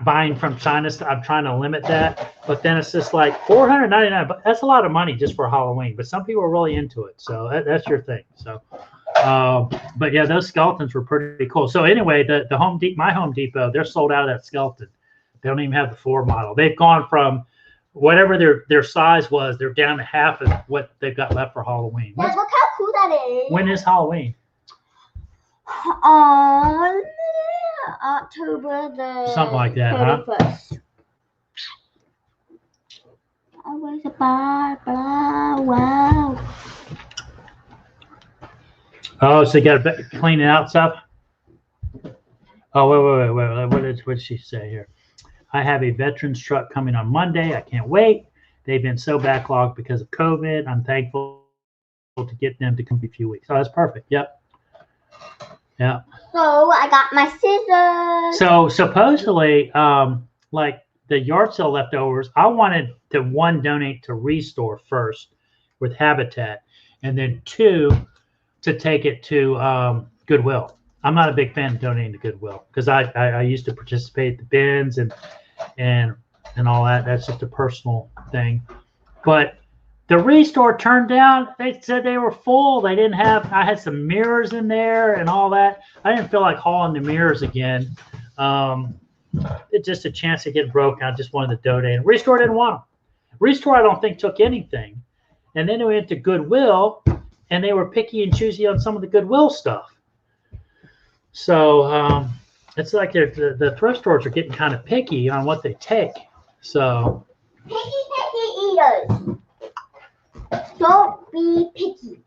buying from China. I'm trying to limit that, but then it's just like $499. But that's a lot of money just for Halloween. But some people are really into it, so that's your thing. So, but yeah, those skeletons were pretty cool. So anyway, my Home Depot, they're sold out of that skeleton. They don't even have the floor model. They've gone from whatever their size was, they're down to half of what they've got left for Halloween. Look how cool that is. When is Halloween? On October the something like that, 31st. Huh? Always a bar, blah, wow. Oh, so you got to clean it out stuff? Oh, wait. What did she say here? I have a veterans truck coming on Monday. I can't wait. They've been so backlogged because of COVID. I'm thankful to get them to come in a few weeks. Oh, that's perfect. Yep. Yeah. So I got my scissors. So supposedly, like the yard sale leftovers, I wanted to donate to Restore first with Habitat, and then 2 to take it to Goodwill. I'm not a big fan of donating to Goodwill because I used to participate at the bins and and all that. That's just a personal thing. But the restore turned down. They said they were full. They didn't have. I had some mirrors in there and all that. I didn't feel like hauling the mirrors again. It's just a chance to get broken. I just wanted to donate. Restore didn't want them. Restore, I don't think, took anything. And then we went to Goodwill, and they were picky and choosy on some of the Goodwill stuff. So it's like the thrift stores are getting kind of picky on what they take. So Picky eaters. Don't be picky.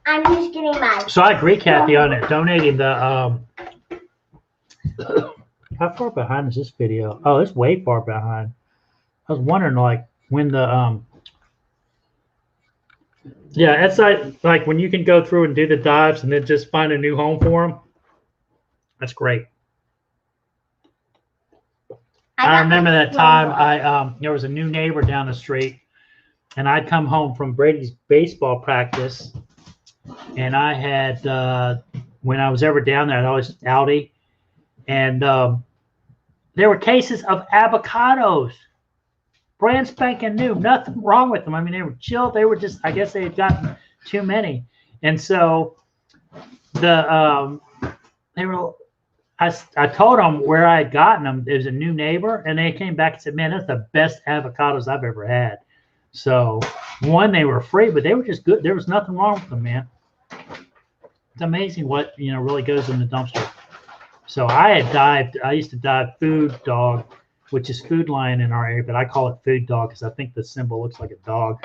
I'm just getting mine. So I agree, Kathy, on it. Donating the how far behind is this video? Oh, it's way far behind. I was wondering, like, when the yeah, it's like when you can go through and do the dives and then just find a new home for them. That's great. I remember that time there was a new neighbor down the street, and I'd come home from Brady's baseball practice, and I had when I was ever down there, I'd always Aldi, and there were cases of avocados, brand spanking new, nothing wrong with them. I mean, they were chilled. They were just, I guess they had gotten too many, and so the they were. I told them where I had gotten them. There was a new neighbor, and they came back and said, "Man, that's the best avocados I've ever had." So, one, they were free, but they were just good. There was nothing wrong with them, man. It's amazing what really goes in the dumpster. So I used to dive Food Dog, which is Food Lion in our area, but I call it Food Dog because I think the symbol looks like a dog.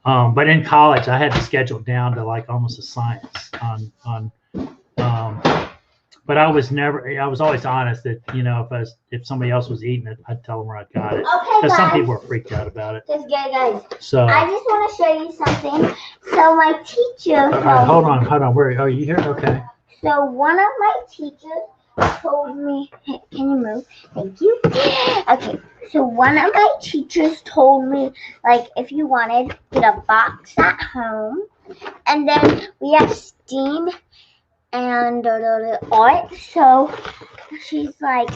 But in college, I had to schedule it down to like almost a science on. But I was always honest that, if somebody else was eating it, I'd tell them where I got it. Okay, because some guys. people were freaked out about it. Guys. So I just want to show you something. So my teacher. All right, hold on. Where are you here? Okay. So one of my teachers told me. Hey, can you move? Thank you. Okay. So one of my teachers told me, like, if you wanted, get a box at home, and then we have steam and art. So she's like,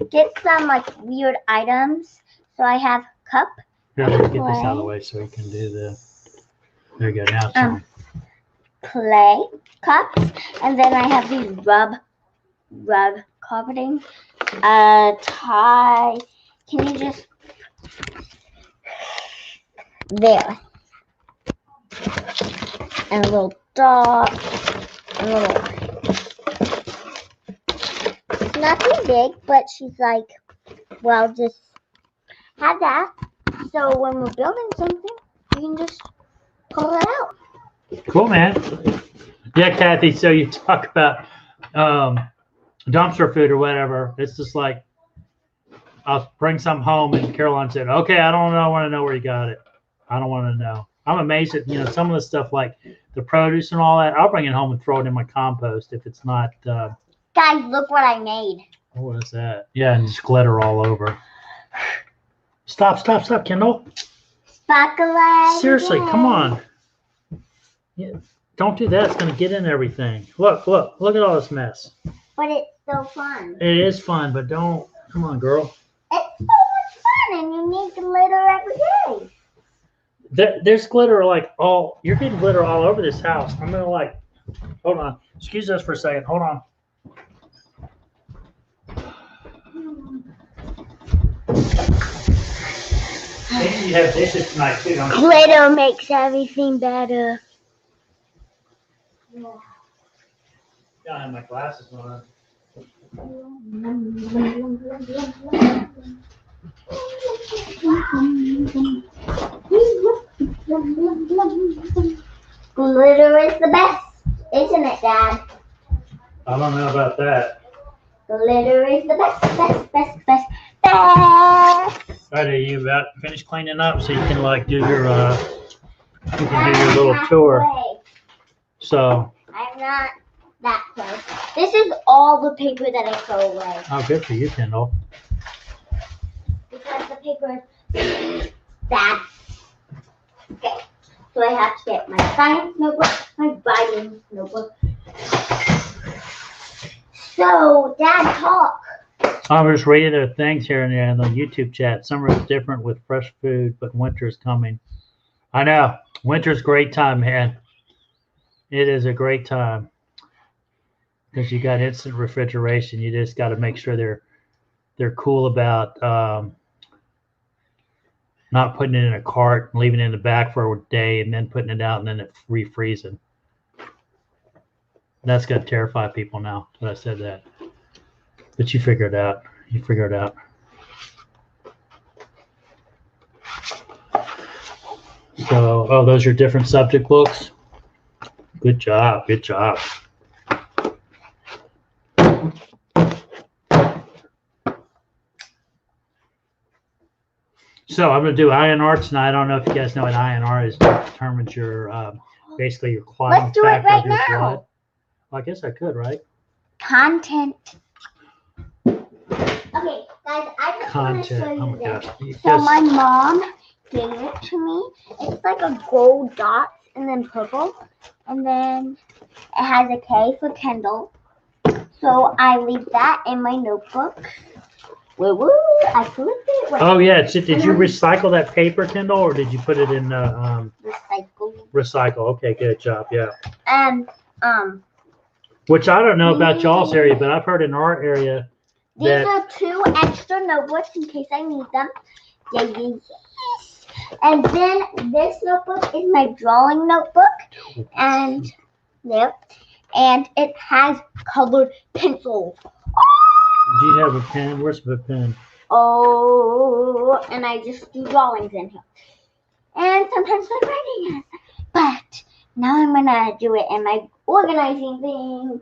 get some like weird items. So I have cup. Here, let me get this out of the way so we can do the. There you go. Now it's on. Clay cups, and then I have these rub carpeting. Tie. Can you just there? And a little dog. A little. Nothing big, but she's like, well, just have that. So when we're building something, you can just pull it out. Cool, man. Yeah, Kathy. So you talk about dumpster food or whatever. It's just like I'll bring some home, and Caroline said, "Okay, I don't know. I want to know where you got it. I don't want to know." I'm amazed at some of the stuff like the produce and all that. I'll bring it home and throw it in my compost if it's not. Guys, look what I made. What is that? Yeah, and just glitter all over. Stop, Kendall. Sparkle. Seriously, come on. Yeah, don't do that. It's going to get in everything. Look at all this mess. But it's so fun. It is fun, but don't. Come on, girl. It's so much fun, and you need glitter every day. There's glitter like all. You're getting glitter all over this house. I'm going to hold on. Excuse us for a second. Hold on. Maybe you have dishes tonight too, don't you? Glitter makes everything better. Yeah, I have my glasses on. Glitter is the best, isn't it, Dad? I don't know about that. Glitter is the best. All right, are you about finished cleaning up so you can do your little tour? So I'm not that close. This is all the paper that I throw away. Oh, good for you, Kendall. Because the paper is bad. Okay, so I have to get my science notebook, my writing notebook. So, Dad, talk. I'm just reading their things here and there in the YouTube chat. Summer is different with fresh food, but winter is coming. I know. Winter's a great time, man. It is a great time because you got instant refrigeration. You just got to make sure they're cool about not putting it in a cart and leaving it in the back for a day and then putting it out and then it refreezing. That's going to terrify people now that I said that. But you figure it out. You figure it out. So, oh, those are different subject books. Good job. Good job. So I'm going to do INR tonight. I don't know if you guys know what INR is. It determines your basically your clotting Let's do it factor right of your now. blood. Well, I guess I could, right? Content. Okay, guys, I just want to show Content. Oh you my this. gosh. So my mom gave it to me. It's like a gold dot and then purple. And then it has a K for Kendall. So I leave that in my notebook. Woo woo! I flipped it. Wait. Oh yeah. Did you recycle that paper, Kendall, or did you put it in Recycle. recycle? Okay, good job. Yeah. Which I don't know about y'all's area, but I've heard in our area these that are 2 extra notebooks in case I need them. Yeah, yes. And then this notebook is my drawing notebook, and yep, and it has colored pencils. do you have a pen? Where's the pen? Oh, and I just do drawings in here, and sometimes I'm writing it. But now I'm gonna do it in my organizing thing.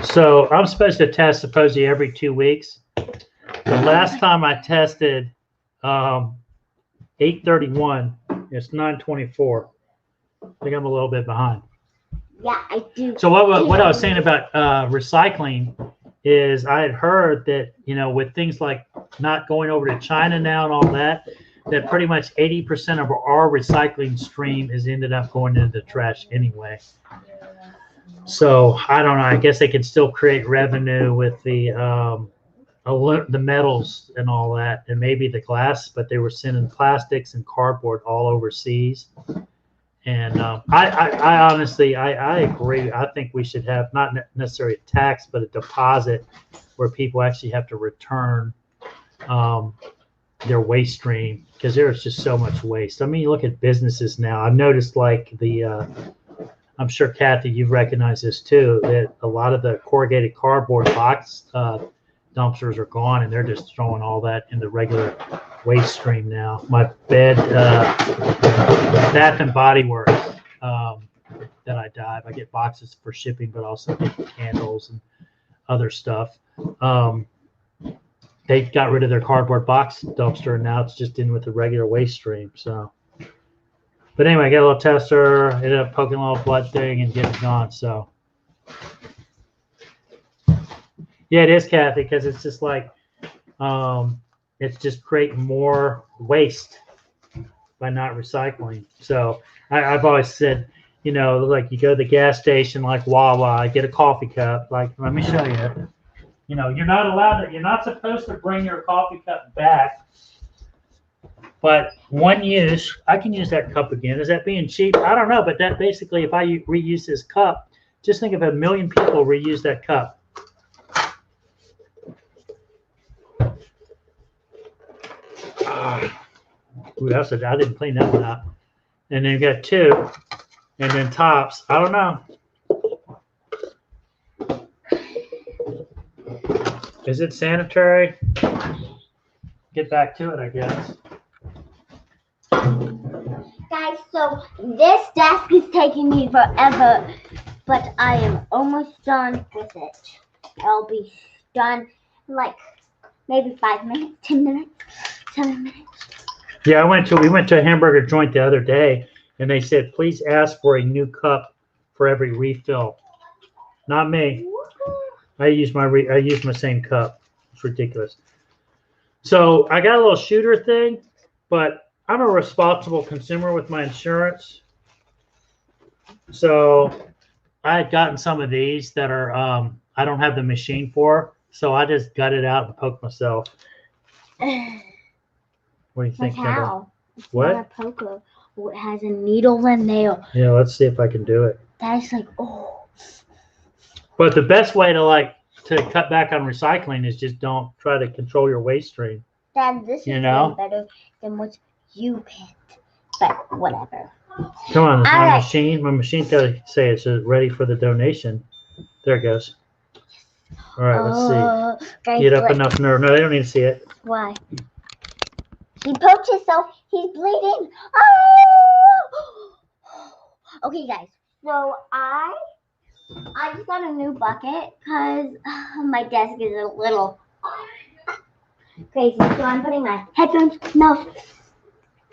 So I'm supposed to test supposedly every 2 weeks. The last time I tested, 8:31. It's 9:24. I think I'm a little bit behind. Yeah, I do. So what I was saying about recycling is I had heard that, you know, with things like not going over to China now and all that, that pretty much 80% of our recycling stream has ended up going into the trash anyway. So I don't know. I guess they can still create revenue with the metals and all that, and maybe the glass, but they were sending plastics and cardboard all overseas. And I honestly, I agree. I think we should have not necessarily a tax, but a deposit where people actually have to return their waste stream, because there's just so much waste. I mean, you look at businesses now. I've noticed, like I'm sure Kathy, you've recognized this too, that a lot of the corrugated cardboard box dumpsters are gone, and they're just throwing all that in the regular waste stream now. My bed, Bath and Body Works, that I dive. I get boxes for shipping, but also get candles and other stuff. They got rid of their cardboard box dumpster, and now it's just in with the regular waste stream. So, but anyway, I got a little tester, ended up poking a little blood thing and getting it gone. So, yeah, it is, Kathy, because it's just like it's just creating more waste by not recycling. So I've always said, you know, like you go to the gas station like Wawa, get a coffee cup. Like, let me show you. You know, you're not supposed to bring your coffee cup back. But one use, I can use that cup again. Is that being cheap? I don't know. But that basically, if I reuse this cup, just think if 1 million people reuse that cup. Ooh, I didn't clean that one out. And then you got 2, and then tops. I don't know. Is it sanitary? Get back to it, I guess. Guys, so this desk is taking me forever, but I am almost done with it. I'll be done in like maybe 5 minutes, 10 minutes, 7 minutes. Yeah, we went to a hamburger joint the other day, and they said, please ask for a new cup for every refill. Not me. I use my same cup. It's ridiculous. So I got a little shooter thing, but I'm a responsible consumer with my insurance. So I had gotten some of these that are I don't have the machine for, So I just got it out and poked myself. What do you think, Like Kendall? how? It's What? not a poker. Oh, it has a needle and nail. Yeah, let's see if I can do it. That's like, oh. But the best way to cut back on recycling is just don't try to control your waste stream. Dad, this is way better than what you picked. But whatever. Come on, All right. my machine's got to say it's ready for the donation. There it goes. All right, let's see. Guys, Get up enough nerve. No, they don't need to see it. Why? He poked himself. He's bleeding. Oh! Okay, guys. So I just got a new bucket because my desk is a little crazy. So I'm putting my headphones. No.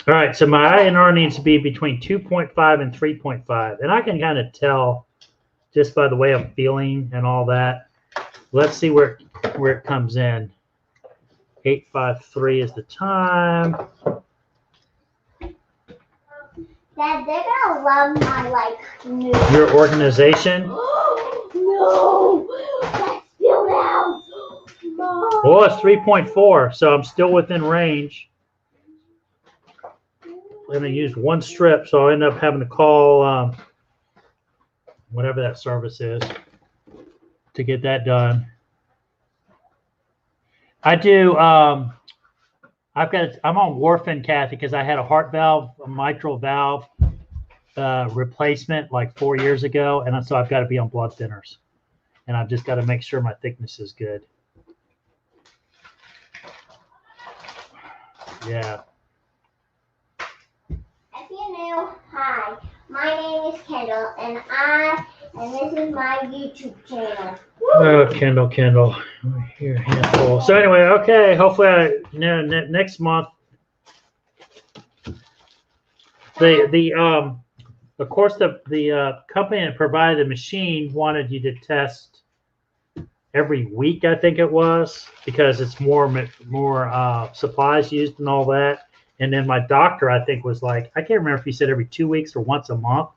All right, so my INR needs to be between 2.5 and 3.5. And I can kind of tell just by the way I'm feeling and all that. Let's see where it comes in. 8:53 is the time. Dad, they're gonna love my new. Your organization? No, that's spilled out. Mom. Well, it's 3.4, so I'm still within range. I'm gonna use one strip, so I'll end up having to call whatever that service is to get that done. I do. I'm on warfarin, Kathy, because I had a heart valve, a mitral valve replacement like 4 years ago, and so I've got to be on blood thinners, and I've just got to make sure my thickness is good. Yeah. If you're new, hi. My name is Kendall, and this is my YouTube channel. Oh, Kendall. Here, handful. So anyway, okay. Hopefully, next month. Of course, the company that provided the machine wanted you to test every week. I think it was because it's more supplies used and all that. And then my doctor, I think, was like, I can't remember if he said every 2 weeks or once a month.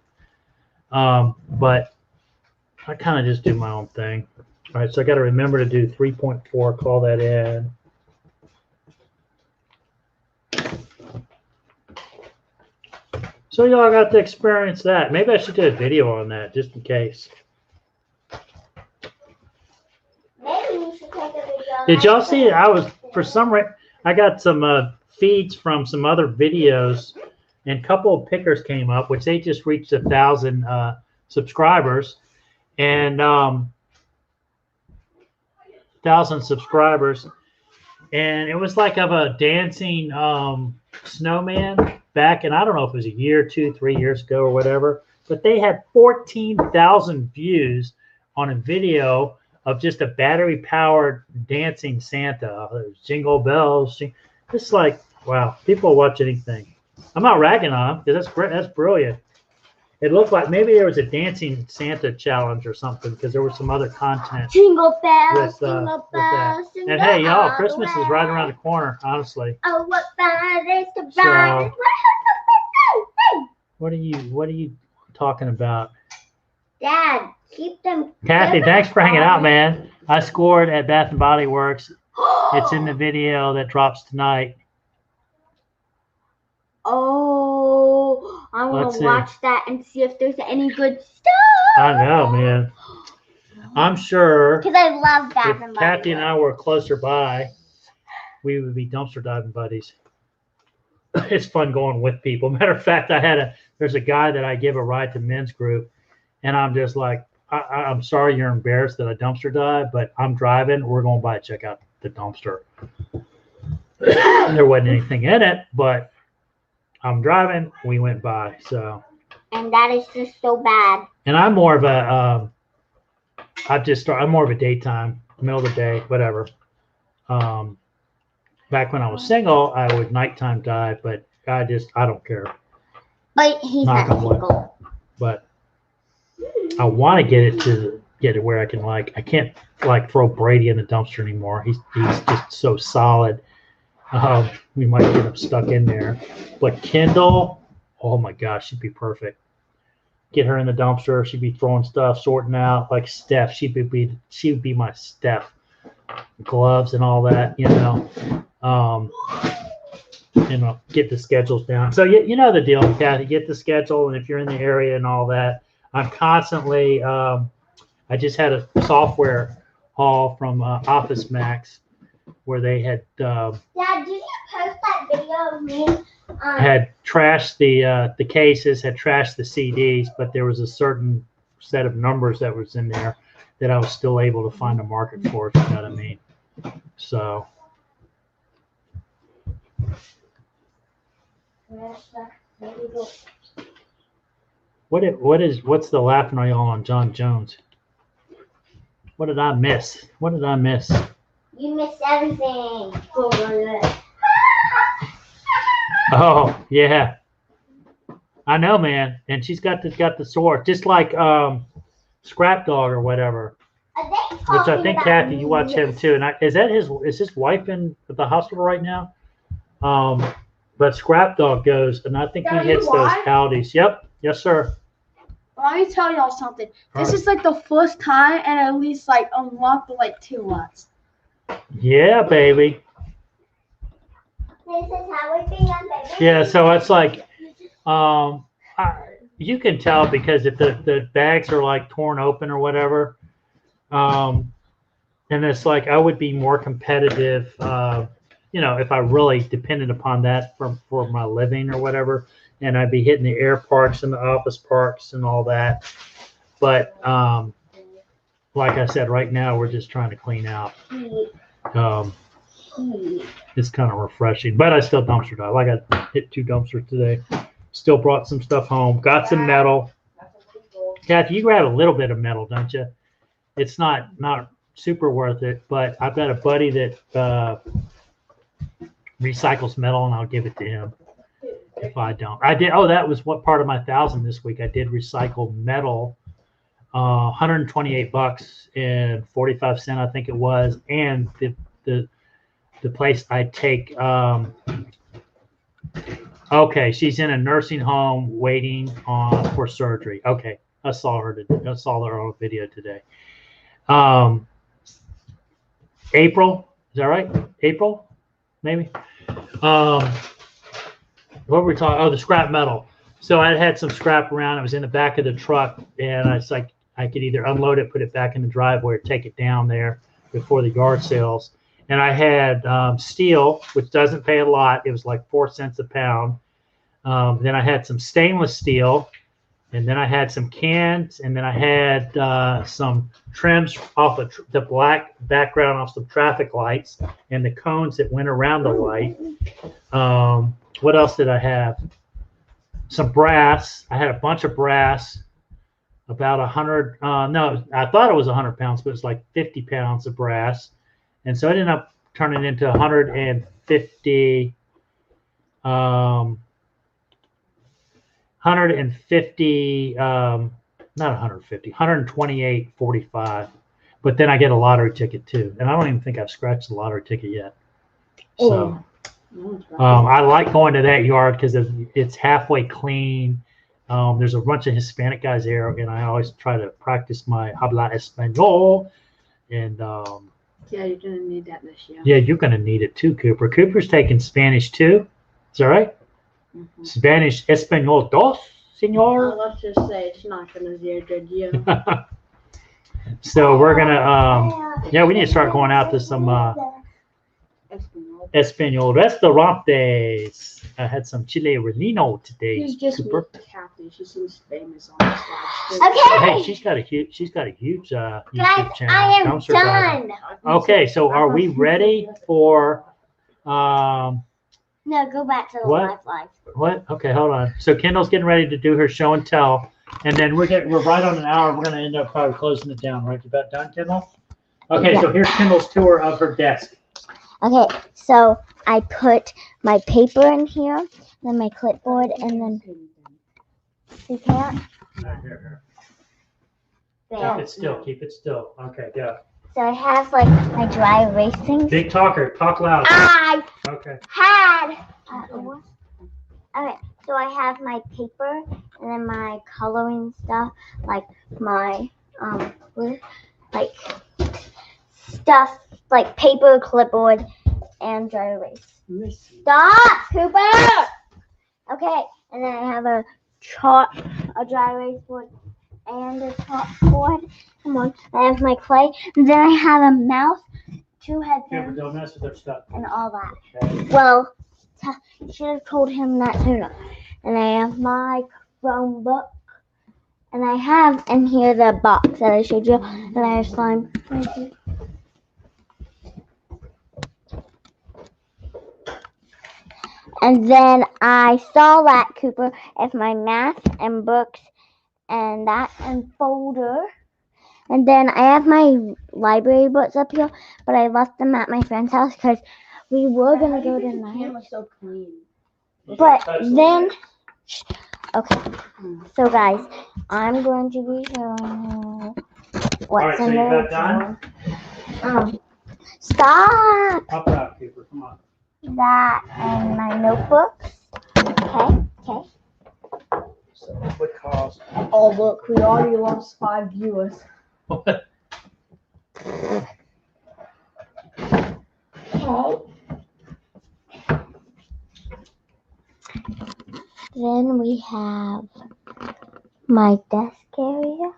But I kind of just do my own thing. All right, so I got to remember to do 3.4, call that in. So y'all got to experience that. Maybe I should do a video on that just in case. Maybe you should take a video. Did y'all see it? I got some feeds from some other videos, and a couple of pickers came up, which they just reached 1,000 subscribers, and 1,000 subscribers, and it was like of a dancing snowman back, and I don't know if it was a year, 2, 3 years ago or whatever, but they had 14,000 views on a video of just a battery-powered dancing Santa. Jingle bells. Just like, wow, people watch anything. I'm not ragging on them because that's brilliant. It looked like maybe there was a dancing Santa challenge or something because there was some other content. Jingle bells, jingle bells. And hey, y'all, Christmas is right around the corner, honestly. Oh, what fun it is to ride. What are you talking about? Dad, keep them. Kathy, thanks for hanging out, man. I scored at Bath & Body Works. It's in the video that drops tonight. Oh, I want to watch that and see if there's any good stuff. I know, man. I'm sure. Because I love Bath & Body Works. If Kathy and I were closer by, we would be dumpster diving buddies. It's fun going with people. Matter of fact, there's a guy that I give a ride to men's group, and I'm just like, I'm sorry you're embarrassed that I dumpster dive, but I'm driving. We're going by to check out the dumpster. There wasn't anything in it, but I'm driving. We went by, so. And that is just so bad. And I'm more of a, I'm more of a daytime, middle of the day, whatever. Back when I was single, I would nighttime dive, but I don't care. But he's not single. But I want to get it where I can I can't throw Brady in the dumpster anymore. He's just so solid. We might get him stuck in there. But Kendall, oh my gosh, she'd be perfect. Get her in the dumpster. She'd be throwing stuff, sorting out like Steph. She would be my Steph. gloves and all that, get the schedules down. So you know the deal, Kathy. Get the schedule, and if you're in the area and all that, I'm constantly. I just had a software haul from Office Max where they had. Dad, did you post that video of me? Had trashed the cases, had trashed the CDs, but there was a certain set of numbers that was in there that I was still able to find a market for. If you know what I mean. So. What's the laughing are y'all on John Jones? What did I miss? What did I miss? You missed everything. Oh yeah, I know, man. And she's got the sword, just like Scrap Dog or whatever. Which I think Kathy, you watch him too. And is his wife in the hospital right now? But Scrap Dog goes, and I think he hits those Audis. Yep, yes sir. Let me tell y'all something. This is like the first time in at least like a month or like 2 months. Yeah, baby. This is how we feel, baby. Yeah, so it's like, you can tell because if the bags are like torn open or whatever, and it's like I would be more competitive, if I really depended upon that for my living or whatever, and I'd be hitting the air parks and the office parks and all that. But like I said, right now we're just trying to clean out. It's kind of refreshing, but I still dumpster dive. I got hit 2 dumpsters today. Still brought some stuff home. Got some metal. Kathy, you grab a little bit of metal, don't you? It's not super worth it, but I've got a buddy that recycles metal, and I'll give it to him if I don't. I did. Oh, that was what part of my 1,000 this week. I did recycle metal, $128 and 45 cents, I think it was, and the place I take. Okay, she's in a nursing home waiting for surgery. Okay, I saw her on video today. April, is that right? April, maybe. What were we talking? Oh, the scrap metal. So I had some scrap around. It was in the back of the truck, and I was like, I could either unload it, put it back in the driveway, or take it down there before the yard sales. And I had steel, which doesn't pay a lot. It was like 4 cents a pound. Then I had some stainless steel, and then I had some cans, and then I had some trims off of the black background off some traffic lights, and the cones that went around the light. What else did I have? Some brass. I had a bunch of brass, about 100. No, I thought it was 100 pounds, but it's like 50 pounds of brass. And so it ended up turning into 150, 128.45. But then I get a lottery ticket too. And I don't even think I've scratched the lottery ticket yet. So I like going to that yard because it's halfway clean. There's a bunch of Hispanic guys there, and I always try to practice my habla español. And yeah, you're gonna need that this year. Yeah, you're gonna need it too, Cooper. Cooper's taking Spanish too. Is that right? Mm-hmm. Spanish español dos, señor. Let's just say it's not gonna be a good year. So we're gonna we need to start going out to some Español restaurantes. I had some chile relleno today. She's just Cooper. Kathy. She seems famous on the side. Okay. Hey, she's got a huge YouTube Guys, channel. I am Dumpster done. Diving. Okay, so are we ready for No, go back to the What? life. what? Okay, hold on. So Kendall's getting ready to do her show and tell, and then we're right on an hour. We're gonna end up probably closing it down. Right? You about done, Kendall? Okay, so here's Kendall's tour of her desk. Okay, so I put my paper in here, then my clipboard, and then you can't. Here. There. Keep it still. Keep it still. Okay, go. So I have like my dry erase things. Big talker. Talk loud. I Okay. had. Okay, so I have my paper and then my coloring stuff, like my like stuff like paper, clipboard, and dry erase. Stop, Cooper! Okay, and then I have a dry erase board, and a chalkboard. Come on, I have my clay, and then I have a mouse, 2 headphones, Don't mess with their stuff. and all that. Okay. Well, should have told him that sooner. And I have my Chromebook, and I have in here the box that I showed you, and I have slime. And then I saw that, Cooper, as my math and books and that and folder. And then I have my library books up here, but I left them at my friend's house because we were going to go tonight. So clean. But then, okay, so guys, I'm going to be showing you what's in so there. Stop Pop it out, Cooper. Come on. that and my notebooks. Okay. So what cost? Oh look, we already lost 5 viewers. What? Okay. Then we have my desk area.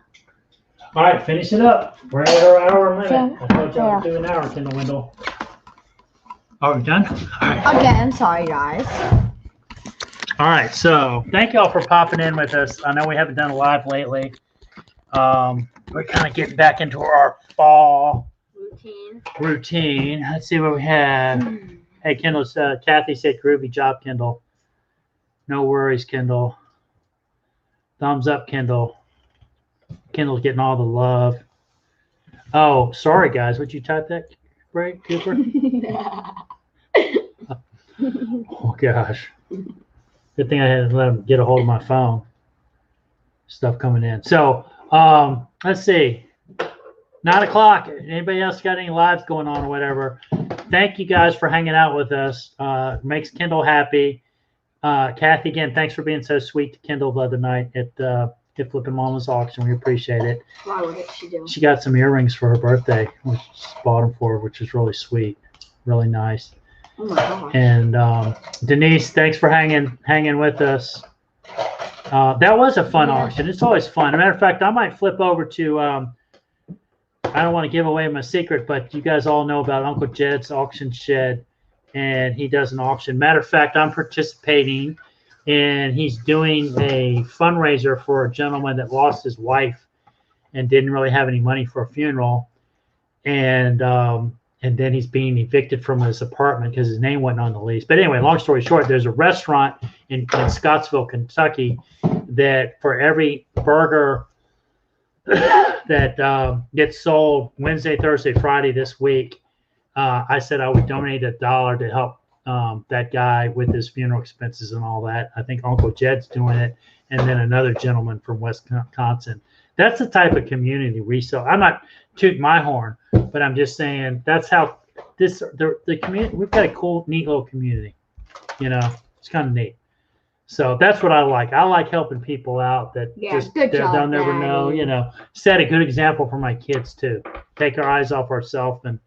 All right, finish it up. We're at our hour a minute. I told you I would Yeah. do an hour, Kendall Wendell. Are we done? All right. Again, sorry guys. All right, so thank you all for popping in with us. I know we haven't done a live lately. We're kind of getting back into our fall routine. Let's see what we have. Hey, Kendall, Kathy said, groovy job, Kendall. No worries, Kendall. Thumbs up, Kendall. Kendall's getting all the love. Oh, sorry, guys. Would you type that, break, Cooper? Oh, gosh. Good thing I had to let him get a hold of my phone. Stuff coming in. So, let's see. 9 o'clock. Anybody else got any lives going on or whatever? Thank you guys for hanging out with us. Makes Kendall happy. Kathy, again, thanks for being so sweet to Kendall the other night at Flippin' Mama's auction. We appreciate it. Why would she do? She got some earrings for her birthday, which bought them for her, which is really sweet, really nice. Oh my gosh. And Denise, thanks for hanging with us. That was a fun auction. It's always fun. As a matter of fact, I might flip over to. I don't want to give away my secret, but you guys all know about Uncle Jed's auction shed, and he does an auction. Matter of fact, I'm participating, and he's doing a fundraiser for a gentleman that lost his wife and didn't really have any money for a funeral, and then he's being evicted from his apartment because his name wasn't on the lease. But anyway, long story short, there's a restaurant in Scottsville, Kentucky, that for every burger that gets sold Wednesday, Thursday, Friday this week, I said I would donate $1 to help that guy with his funeral expenses and all that. I think Uncle Jed's doing it, and then another gentleman from Wisconsin. That's the type of community we sell. I'm not tooting my horn, but I'm just saying that's how the community. We've got a cool, neat little community. You know, it's kind of neat. So that's what I like. I like helping people out that they'll never know. You know, set a good example for my kids too. Take our eyes off ourselves and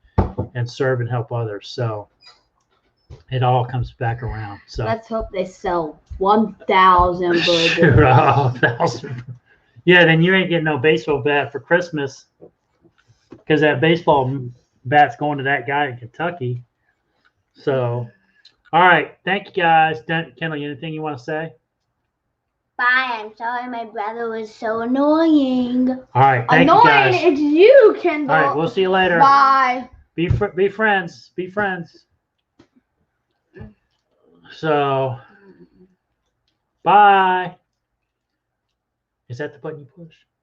serve and help others. So it all comes back around. So let's hope they sell 1,000 burgers. 1,000. Yeah, then you ain't getting no baseball bat for Christmas because that baseball bat's going to that guy in Kentucky. So, all right. Thank you, guys. Kendall, anything you want to say? Bye. I'm sorry my brother was so annoying. All right. Thank you, guys. It's you, Kendall. All right. We'll see you later. Bye. Be friends. Be friends. So, bye. Is that the button you push?